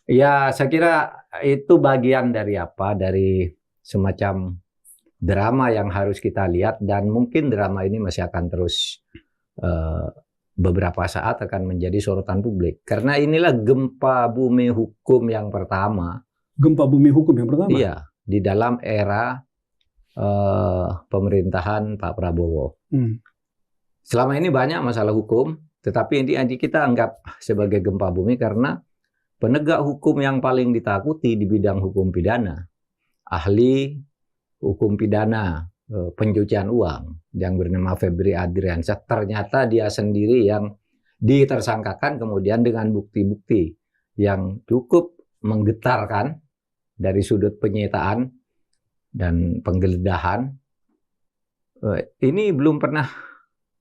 Ya, saya kira itu bagian dari apa? Dari semacam drama yang harus kita lihat dan mungkin drama ini masih akan terus eh, beberapa saat akan menjadi sorotan publik. Karena inilah gempa bumi hukum yang pertama, Gempa bumi hukum yang pertama. iya, di dalam era pemerintahan Pak Prabowo. Hmm. Selama ini banyak masalah hukum, tetapi ini kita anggap sebagai gempa bumi karena penegak hukum yang paling ditakuti di bidang hukum pidana, ahli hukum pidana pencucian uang yang bernama Febri Adriansyah, ternyata dia sendiri yang ditersangkakan kemudian dengan bukti-bukti yang cukup menggetarkan dari sudut penyitaan dan penggeledahan. Ini belum pernah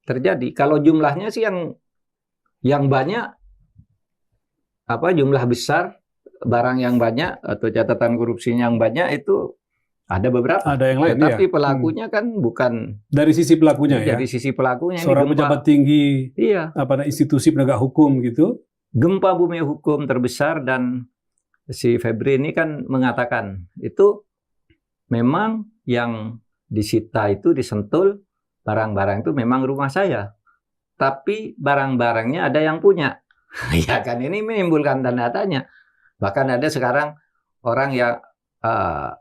terjadi. Kalau jumlahnya sih yang banyak, apa jumlah besar barang yang banyak atau catatan korupsinya yang banyak itu ada beberapa. Ada yang lain ya. Tetapi pelakunya kan bukan Dari sisi pelakunya ya. dari sisi pelakunya ini Seorang pejabat tinggi iya, institusi penegak hukum gitu. gempa bumi hukum terbesar dan si Febri ini kan mengatakan itu memang yang disita itu disentul barang-barang itu memang rumah saya. Tapi barang-barangnya ada yang punya. Ya kan ini menimbulkan tanda tanya. Bahkan ada sekarang orang yang uh,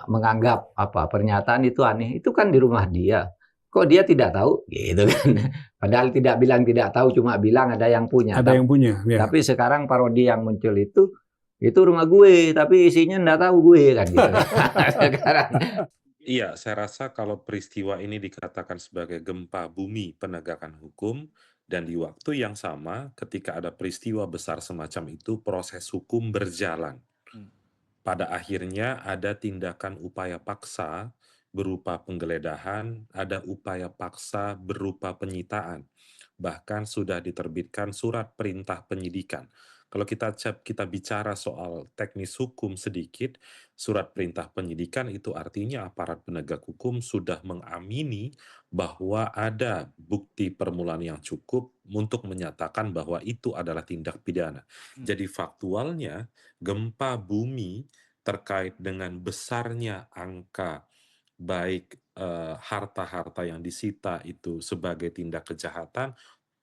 menganggap apa pernyataan itu aneh. Itu kan di rumah dia. Kok dia tidak tahu? Gitu kan. Padahal tidak bilang tidak tahu, cuma bilang ada yang punya. Ada yang punya, ya. Tapi sekarang parodi yang muncul itu rumah gue, tapi isinya enggak tahu gue kan gitu. Sekarang. Iya, saya rasa kalau peristiwa ini dikatakan sebagai gempa bumi penegakan hukum, dan di waktu yang sama ketika ada peristiwa besar semacam itu, proses hukum berjalan. Pada akhirnya ada tindakan upaya paksa berupa penggeledahan, ada upaya paksa berupa penyitaan. Bahkan sudah diterbitkan surat perintah penyidikan. Kalau kita bicara soal teknis hukum sedikit, surat perintah penyidikan itu artinya aparat penegak hukum sudah mengamini bahwa ada bukti permulaan yang cukup untuk menyatakan bahwa itu adalah tindak pidana. Jadi faktualnya gempa bumi terkait dengan besarnya angka baik harta-harta yang disita itu sebagai tindak kejahatan,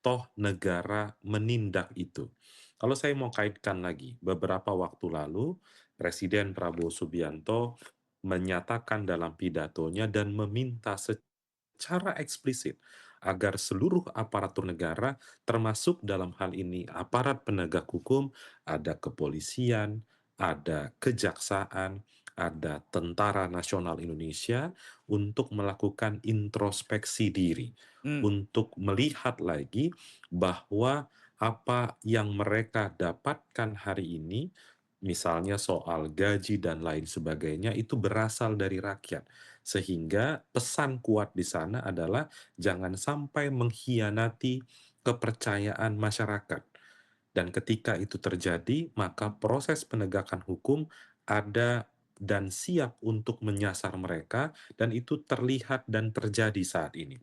toh negara menindak itu. Kalau saya mau kaitkan lagi, beberapa waktu lalu Presiden Prabowo Subianto menyatakan dalam pidatonya dan meminta secara eksplisit agar seluruh aparatur negara, termasuk dalam hal ini aparat penegak hukum, ada kepolisian, ada kejaksaan, ada Tentara Nasional Indonesia, untuk melakukan introspeksi diri, untuk melihat lagi bahwa apa yang mereka dapatkan hari ini, misalnya soal gaji dan lain sebagainya, itu berasal dari rakyat. Sehingga pesan kuat di sana adalah jangan sampai mengkhianati kepercayaan masyarakat. Dan ketika itu terjadi, maka proses penegakan hukum ada dan siap untuk menyasar mereka, dan itu terlihat dan terjadi saat ini.